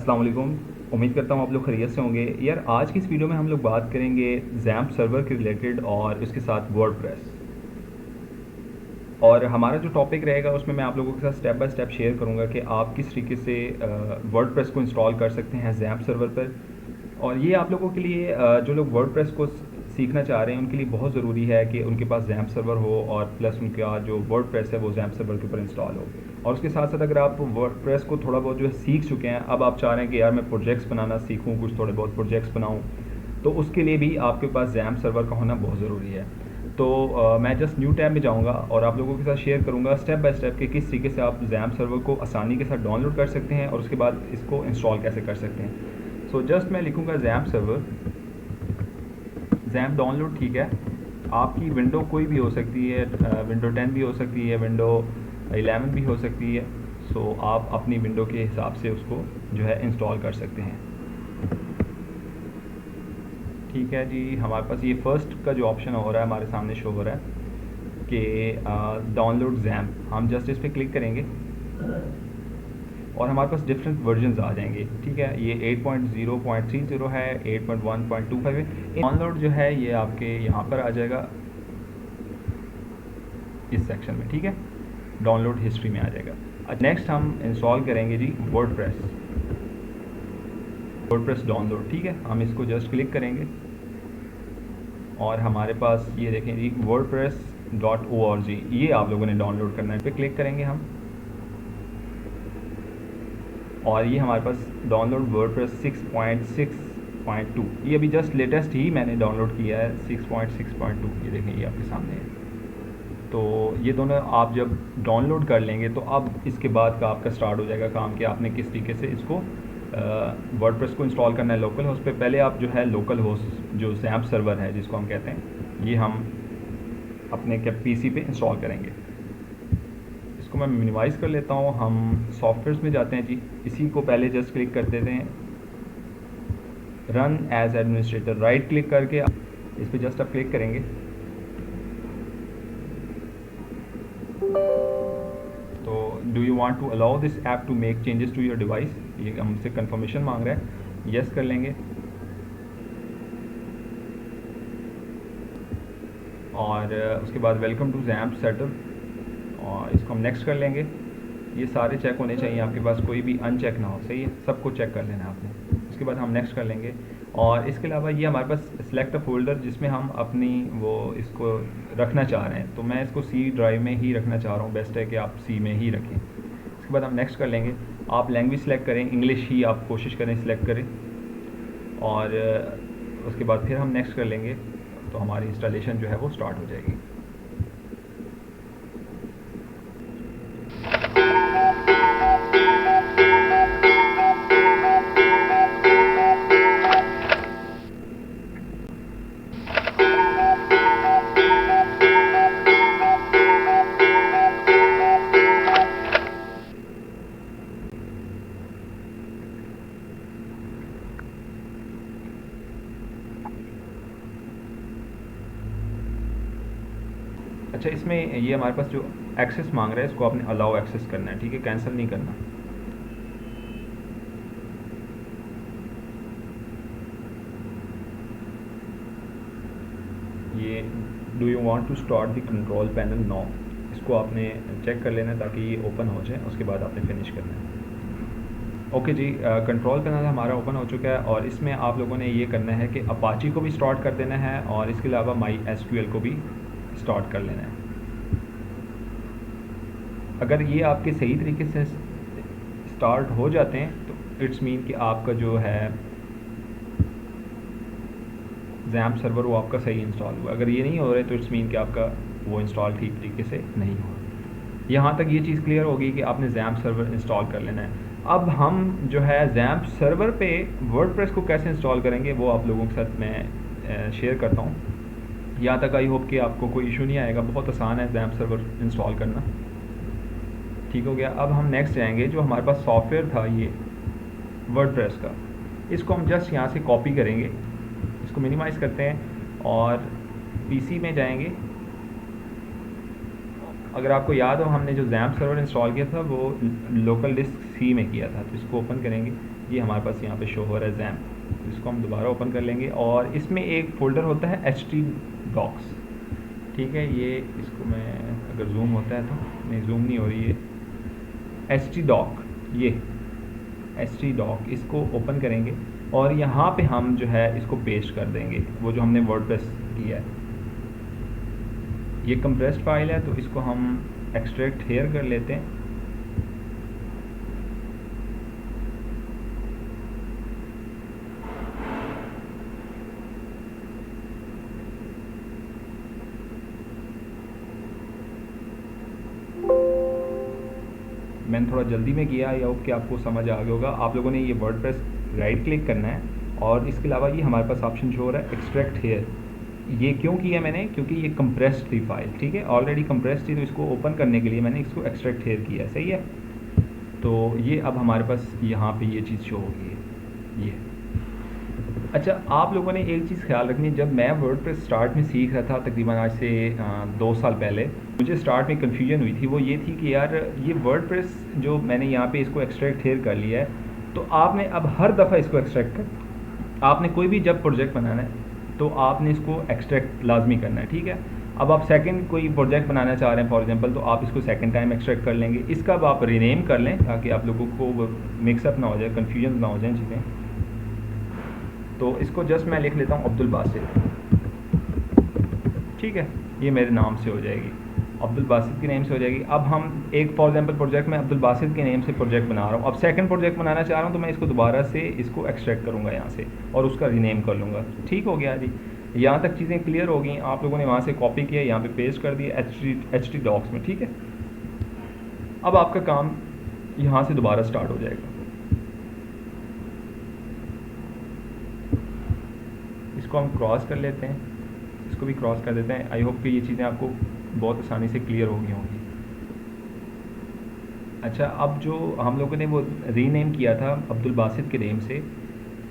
अस्सलाम वालेकुम। उम्मीद करता हूँ आप लोग खैरियत से होंगे। यार आज की इस वीडियो में हम लोग बात करेंगे ज़ैम्प सर्वर के रिलेटेड और उसके साथ वर्डप्रेस। और हमारा जो टॉपिक रहेगा उसमें मैं आप लोगों के साथ स्टेप बाय स्टेप शेयर करूँगा कि आप किस तरीके से वर्डप्रेस को इंस्टॉल कर सकते हैं ज़ैम्प सर्वर पर। और ये आप लोगों के लिए जो लोग वर्डप्रेस को सीखना चाह रहे हैं उनके लिए बहुत ज़रूरी है कि उनके पास ज़ैम्प सर्वर हो और प्लस उनका जो वर्डप्रेस है वो ज़ैम्प सर्वर के ऊपर इंस्टॉल हो। और उसके साथ साथ अगर आप वर्डप्रेस को थोड़ा बहुत जो है सीख चुके हैं, अब आप चाह रहे हैं कि यार मैं प्रोजेक्ट्स बनाना सीखूं, कुछ थोड़े बहुत प्रोजेक्ट्स बनाऊं, तो उसके लिए भी आपके पास ज़ैम्प सर्वर का होना बहुत ज़रूरी है। तो मैं जस्ट न्यू टैब में जाऊंगा और आप लोगों के साथ शेयर करूंगा स्टेप बाय स्टेप कि किस तरीके से आप ज़ैम्प सर्वर को आसानी के साथ डाउनलोड कर सकते हैं और उसके बाद इसको इंस्टॉल कैसे कर सकते हैं। सो जस्ट मैं लिखूंगा ज़ैम्प सर्वर, ज़ैम्प डाउनलोड। ठीक है, आपकी विंडो कोई भी हो सकती है, विंडो 10 भी हो सकती है, विंडो 11 भी हो सकती है। सो आप अपनी विंडो के हिसाब से उसको जो है इंस्टॉल कर सकते हैं। ठीक है जी, हमारे पास ये फर्स्ट का जो ऑप्शन हो रहा है हमारे सामने शो हो रहा है कि डाउनलोड ज़ैम्प। हम जस्ट इस पर क्लिक करेंगे और हमारे पास डिफरेंट वर्जन्स आ जाएंगे। ठीक है, ये 8.0.30 है, 8.1.25 है। डाउनलोड जो है ये आपके यहाँ पर आ जाएगा इस सेक्शन में। ठीक है, डाउनलोड हिस्ट्री में आ जाएगा। नेक्स्ट हम इंस्टॉल करेंगे जी वर्डप्रेस, वर्डप्रेस डाउनलोड। ठीक है, हम इसको जस्ट क्लिक करेंगे और हमारे पास ये देखें जी wordpress.org, ये आप लोगों ने डाउनलोड करना है। इस पर क्लिक करेंगे हम और ये हमारे पास डाउनलोड वर्डप्रेस 6.6.2, ये अभी जस्ट लेटेस्ट ही मैंने डाउनलोड किया है 6.6.2। ये देखें ये आपके सामने है। तो ये दोनों आप जब डाउनलोड कर लेंगे तो अब इसके बाद का आपका स्टार्ट हो जाएगा काम कि आपने किस तरीके से इसको वर्डप्रेस को इंस्टॉल करना है लोकल होस्ट पे। पहले आप जो है लोकल होस्ट जो ज़ैम्प सर्वर है जिसको हम कहते हैं, ये हम अपने पीसी पे इंस्टॉल करेंगे। इसको मैं मिनिमाइज़ कर लेता हूँ। हम सॉफ्टवेयर्स में जाते हैं जी, इसी को पहले जस्ट क्लिक कर देते हैं, run as administrator, right click करके इस पर जस्ट आप क्लिक करेंगे। तो do you want to allow this app to make changes to your device, ये हमसे कंफर्मेशन मांग रहा है, यस कर लेंगे। और उसके बाद वेलकम टू ज़ैम्प सेटअप, और इसको हम नेक्स्ट कर लेंगे। ये सारे चेक होने चाहिए आपके पास, कोई भी अनचेक ना हो। सही है, सबको चेक कर लेना है आपने। उसके बाद हम नेक्स्ट कर लेंगे। और इसके अलावा ये हमारे पास सेलेक्ट अ फोल्डर जिसमें हम अपनी वो इसको रखना चाह रहे हैं, तो मैं इसको सी ड्राइव में ही रखना चाह रहा हूँ। बेस्ट है कि आप सी में ही रखें। उसके बाद हम नेक्स्ट कर लेंगे। आप लैंग्वेज सेलेक्ट करें, इंग्लिश ही आप कोशिश करें सिलेक्ट करें। और उसके बाद फिर हम नेक्स्ट कर लेंगे, तो हमारी इंस्टॉलेशन जो है वो स्टार्ट हो जाएगी। अच्छा, इसमें ये हमारे पास जो एक्सेस मांग रहा है इसको आपने अलाउ एक्सेस करना है। ठीक है, कैंसिल नहीं करना। ये do you want to start the control panel no, इसको आपने चेक कर लेना है ताकि ये ओपन हो जाए। उसके बाद आपने फिनिश करना है। ओके जी, कंट्रोल पैनल हमारा ओपन हो चुका है और इसमें आप लोगों ने ये करना है कि अपाची को भी स्टार्ट कर देना है और इसके अलावा माई एसक्यूएल को भी स्टार्ट कर लेना है। अगर ये आपके सही तरीके से स्टार्ट हो जाते हैं तो इट्स मीन कि आपका जो है ज़ैम्प सर्वर वो आपका सही इंस्टॉल हुआ। अगर ये नहीं हो रहा है तो इट्स मीन कि आपका वो इंस्टॉल ठीक तरीके से नहीं हुआ। यहाँ तक ये चीज़ क्लियर होगी कि आपने ज़ैम्प सर्वर इंस्टॉल कर लेना है। अब हम जो है ज़ैम्प सर्वर पे वर्डप्रेस को कैसे इंस्टॉल करेंगे वो आप लोगों के साथ मैं शेयर करता हूँ। यहाँ तक आई होप कि आपको कोई इशू नहीं आएगा, बहुत आसान है ज़ैम्प सर्वर इंस्टॉल करना। ठीक हो गया। अब हम नेक्स्ट जाएंगे, जो हमारे पास सॉफ्टवेयर था ये वर्डप्रेस का, इसको हम जस्ट यहाँ से कॉपी करेंगे, इसको मिनिमाइज़ करते हैं और पीसी में जाएंगे। अगर आपको याद हो हमने जो ज़ैम्प सर्वर इंस्टॉल किया था वो लोकल डिस्क सी में किया था, तो इसको ओपन करेंगे। ये हमारे पास यहाँ पे शो हो रहा है XAMPP। इसको हम दोबारा ओपन कर लेंगे और इसमें एक फ़ोल्डर होता है htdocs, ठीक है। ये इसको मैं अगर जूम होता है तो नहीं, जूम नहीं हो रही है। htdoc, ये htdoc इसको ओपन करेंगे और यहाँ पे हम जो है इसको पेस्ट कर देंगे, वो जो हमने वर्डप्रेस किया है। ये कंप्रेस्ड फाइल है तो इसको हम एक्सट्रैक्ट हेयर कर लेते हैं। मैंने थोड़ा जल्दी में किया, या कि आपको समझ आ गया होगा। आप लोगों ने ये वर्डप्रेस राइट क्लिक करना है और इसके अलावा ये हमारे पास ऑप्शन शो हो रहा है एक्सट्रैक्ट हेयर। ये क्यों किया मैंने, क्योंकि ये कंप्रेस्ड थी फाइल, ठीक है, ऑलरेडी कंप्रेस्ड थी, तो इसको ओपन करने के लिए मैंने इसको एक्सट्रैक्ट हेयर किया, सही है। तो ये अब हमारे पास यहाँ पे ये चीज़ शो होगी ये। अच्छा, आप लोगों ने एक चीज़ ख्याल रखनी है, जब मैं वर्डप्रेस स्टार्ट में सीख रहा था तकरीबन आज से 2 साल पहले, मुझे स्टार्ट में कन्फ्यूजन हुई थी। वो ये थी कि यार ये वर्डप्रेस जो मैंने यहाँ पे इसको एक्सट्रैक्ट हेयर कर लिया है, तो आपने अब हर दफ़ा इसको एक्सट्रैक्ट कर, आपने कोई भी जब प्रोजेक्ट बनाना है तो आपने इसको एक्सट्रैक्ट लाजमी करना है, ठीक है। अब आप सेकंड कोई प्रोजेक्ट बनाना चाह रहे हैं फॉर एग्जांपल, तो आप इसको सेकंड टाइम एक्सट्रैक्ट कर लेंगे। इसका अब आप रीनेम कर लें ताकि आप लोगों को मिक्सअप ना हो जाए, कन्फ्यूजन ना हो जाए चीज़ें। तो इसको जस्ट मैं लिख लेता हूँ अब्दुल बासित, ठीक है, ये मेरे नाम से हो जाएगी, अब्दुल बासित के नेम से हो जाएगी। अब हम एक फॉर एग्जांपल प्रोजेक्ट में अब्दुल बासित के नेम से प्रोजेक्ट बना रहा हूँ, अब सेकंड प्रोजेक्ट बनाना चाह रहा हूँ तो मैं इसको दोबारा से इसको एक्सट्रैक्ट करूँगा यहाँ से और उसका रीनेम कर लूँगा। ठीक हो गया जी, यहाँ तक चीज़ें क्लियर हो गई। आप लोगों ने वहाँ से कॉपी किया, यहाँ पे पेस्ट कर दिया htdocs में, ठीक है। अब आपका काम यहाँ से दोबारा स्टार्ट हो जाएगा। इसको हम क्रॉस कर लेते हैं, इसको भी क्रॉस कर देते हैं। आई होप कि ये चीज़ें आपको बहुत आसानी से क्लियर हो गई होंगी। अच्छा, अब जो हम लोगों ने वो रीनेम किया था अब्दुल बासित के नेम से,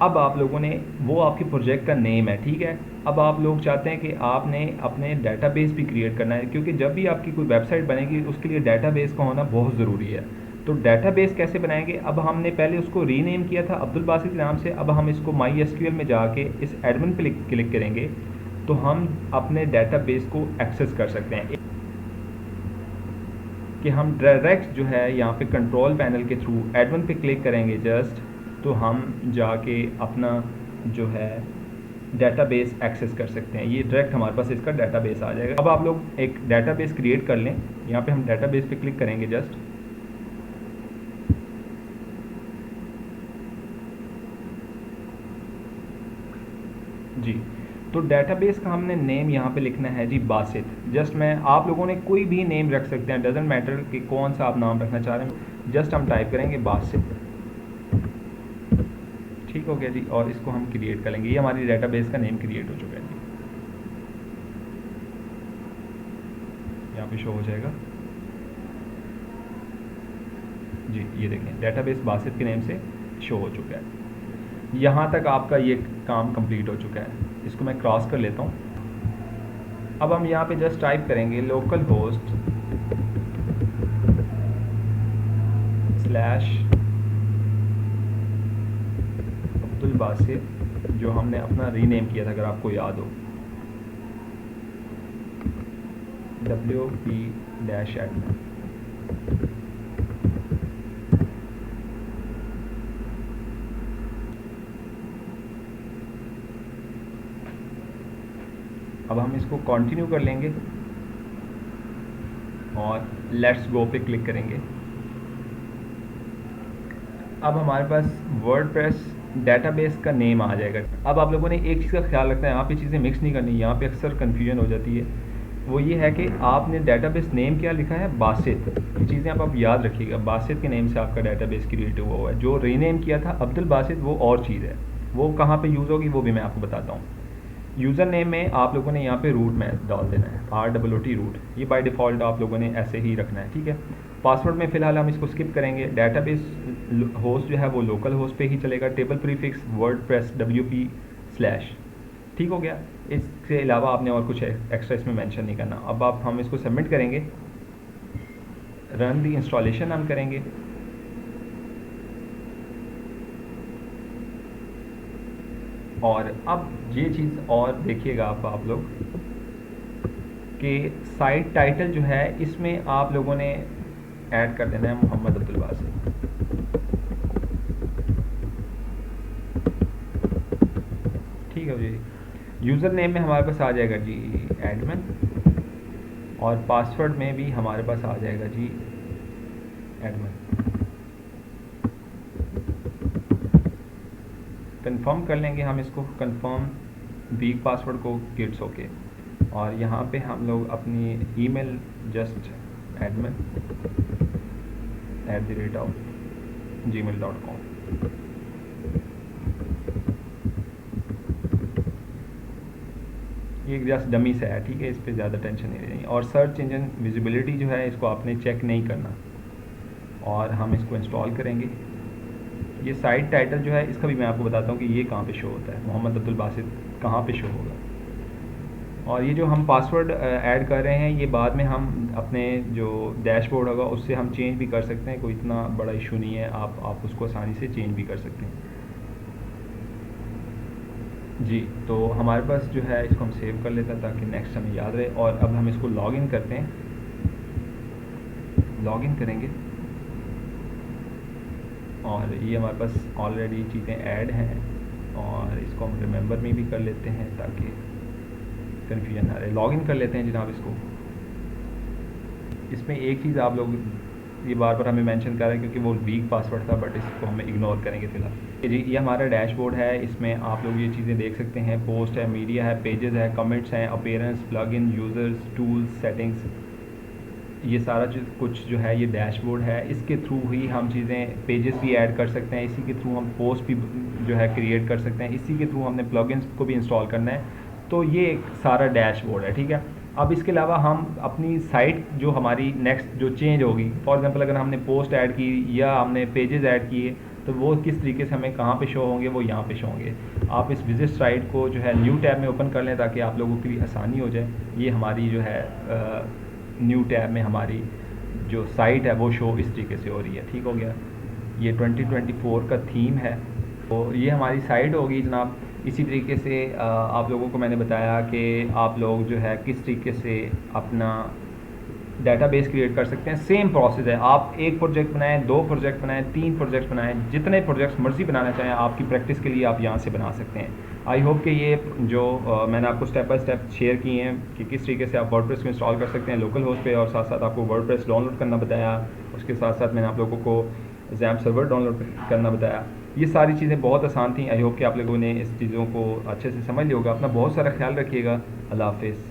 अब आप लोगों ने, वो आपके प्रोजेक्ट का नेम है, ठीक है। अब आप लोग चाहते हैं कि आपने अपने डेटाबेस भी क्रिएट करना है, क्योंकि जब भी आपकी कोई वेबसाइट बनेगी उसके लिए डेटाबेस का होना बहुत ज़रूरी है। तो डेटाबेस कैसे बनाएंगे, अब हमने पहले उसको रीनेम किया था अब्दुल बासित के नाम से, अब हम इसको MySQL में जाके इस एडमिन पे क्लिक करेंगे तो हम अपने डेटाबेस को एक्सेस कर सकते हैं कि हम डायरेक्ट जो है यहाँ पे कंट्रोल पैनल के थ्रू एडमिन पे क्लिक करेंगे जस्ट, तो हम जाके अपना जो है डेटाबेस एक्सेस कर सकते हैं। ये डायरेक्ट हमारे पास इसका डेटाबेस आ जाएगा। अब आप लोग एक डेटाबेस क्रिएट कर लें, यहाँ पे हम डेटाबेस पे क्लिक करेंगे जस्ट, जी। तो डेटाबेस का हमने नेम यहाँ पे लिखना है जी बासित। जस्ट मैं, आप लोगों ने कोई भी नेम रख सकते हैं, डजेंट मैटर कि कौन सा आप नाम रखना चाह रहे हैं, जस्ट हम टाइप करेंगे बासित, ठीक हो गया जी। और इसको हम क्रिएट कर लेंगे, ये हमारी डेटाबेस का नेम क्रिएट हो चुका है जी, यहाँ पे शो हो जाएगा जी। ये देखें, डेटाबेस बासित के नेम से शो हो चुका है। यहाँ तक आपका ये काम कंप्लीट हो चुका है। इसको मैं क्रॉस कर लेता हूँ। अब हम यहाँ पे जस्ट टाइप करेंगे लोकल होस्ट / अब्दुल बासित, जो हमने अपना रीनेम किया था, अगर आपको याद हो, WP-admin। अब हम इसको कंटिन्यू कर लेंगे और लेट्स गो पे क्लिक करेंगे। अब हमारे पास वर्डप्रेस डेटाबेस का नेम आ जाएगा। अब आप लोगों ने एक चीज़ का ख्याल रखना है, यहाँ पे चीज़ें मिक्स नहीं करनी, यहाँ पे अक्सर कन्फ्यूजन हो जाती है। वो ये है कि आपने डेटाबेस नेम क्या लिखा है, बासित। ये चीज़ें आप याद रखिएगा, बासित के नेम से आपका डेटाबेस क्रिएट हुआ है। जो रीनेम किया था अब्दुल बासित, वो और चीज़ है, वो कहाँ पे यूज़ होगी वो भी मैं आपको बताता हूँ। यूज़र नेम में आप लोगों ने यहाँ पे रूट में डाल देना है, ROOT रूट, ये बाय डिफ़ॉल्ट आप लोगों ने ऐसे ही रखना है, ठीक है। पासवर्ड में फ़िलहाल हम इसको स्किप करेंगे। डेटाबेस होस्ट जो है वो लोकल होस्ट पे ही चलेगा। टेबल प्रीफिक्स वर्डप्रेस WP/, ठीक हो गया। इसके अलावा आपने और कुछ एक्स्ट्रा इसमें मेंशन नहीं करना। अब हम इसको सबमिट करेंगे, रन दी इंस्टॉलेशन हम करेंगे। और अब ये चीज़ और देखिएगा आप लोग कि साइट टाइटल जो है इसमें आप लोगों ने ऐड कर देना है मोहम्मद अब्दुल बासित। ठीक है जी। यूज़र नेम में हमारे पास आ जाएगा जी एडमिन, और पासवर्ड में भी हमारे पास आ जाएगा जी एडमिन। कंफर्म कर लेंगे हम इसको, कंफर्म वीक पासवर्ड को गिट्स ओके। और यहाँ पे हम लोग अपनी ईमेल जस्ट admin@gmail.com, ये जस्ट डमी से है, ठीक है, इस पर ज़्यादा टेंशन नहीं लेनी। और सर्च इंजन विजिबिलिटी जो है इसको आपने चेक नहीं करना, और हम इसको इंस्टॉल करेंगे। ये साइट टाइटल जो है इसका भी मैं आपको बताता हूँ कि ये कहाँ पे शो होता है, मोहम्मद अब्दुल बासित कहाँ पे शो होगा। और ये जो हम पासवर्ड ऐड कर रहे हैं ये बाद में हम अपने जो डैशबोर्ड होगा उससे हम चेंज भी कर सकते हैं, कोई इतना बड़ा इशू नहीं है, आप उसको आसानी से चेंज भी कर सकते हैं जी। तो हमारे पास जो है इसको हम सेव कर लेते हैं ताकि नेक्स्ट हमें याद रहे। और अब हम इसको लॉगिन करते हैं, लॉगिन करेंगे, और ये हमारे पास ऑलरेडी चीज़ें ऐड हैं, और इसको हम रिमेंबर में भी कर लेते हैं ताकि कन्फ्यूजन ना रहे। लॉगिन कर लेते हैं जनाब इसको। इसमें एक चीज़ आप लोग ये बार बार हमें मेंशन कर रहे हैं क्योंकि वो वीक पासवर्ड था, बट इसको हम इग्नोर करेंगे फिलहाल। जी, ये हमारा डैशबोर्ड है, इसमें आप लोग ये चीज़ें देख सकते हैं, पोस्ट है, मीडिया है, पेजेस है, कमेंट्स हैं, appearance, plugin, users, tools, settings, ये सारा कुछ जो है ये डैशबोर्ड है। इसके थ्रू ही हम चीज़ें, पेजेस भी ऐड कर सकते हैं, इसी के थ्रू हम पोस्ट भी जो है क्रिएट कर सकते हैं, इसी के थ्रू हमने प्लगइन्स को भी इंस्टॉल करना है। तो ये एक सारा डैशबोर्ड है, ठीक है। अब इसके अलावा हम अपनी साइट जो हमारी नेक्स्ट जो चेंज होगी, फॉर एग्जांपल अगर हमने पोस्ट ऐड की या हमने पेजेस ऐड किए, तो वो किस तरीके से हमें कहाँ पे शो होंगे, वो यहाँ पे शो होंगे। आप इस विजिट साइट को जो है न्यू टैब में ओपन कर लें ताकि आप लोगों के लिए आसानी हो जाए। ये हमारी जो है न्यू टैब में हमारी जो साइट है वो शो इस तरीके से हो रही है, ठीक हो गया। ये 2024 का थीम है, तो ये हमारी साइट होगी जनाब। इसी तरीके से आप लोगों को मैंने बताया कि आप लोग जो है किस तरीके से अपना डेटाबेस क्रिएट कर सकते हैं। सेम प्रोसेस है, आप एक प्रोजेक्ट बनाएं, 2 प्रोजेक्ट बनाएं, 3 प्रोजेक्ट बनाएं, जितने प्रोजेक्ट्स मर्जी बनाना चाहें आपकी प्रैक्टिस के लिए आप यहाँ से बना सकते हैं। आई होप कि ये जो मैंने आपको स्टेप बाय स्टेप शेयर किए हैं कि किस तरीके से आप वर्डप्रेस को इंस्टॉल कर सकते हैं लोकल होस्ट पे, और साथ साथ आपको वर्डप्रेस डाउनलोड करना बताया, उसके साथ साथ मैंने आप लोगों को ज़ैम्प सर्वर डाउनलोड करना बताया। ये सारी चीज़ें बहुत आसान थी। आई होप कि आप लोगों ने इस चीज़ों को अच्छे से समझ लिया होगा। अपना बहुत सारा ख्याल रखिएगा। अल्लाह हाफ़िज़।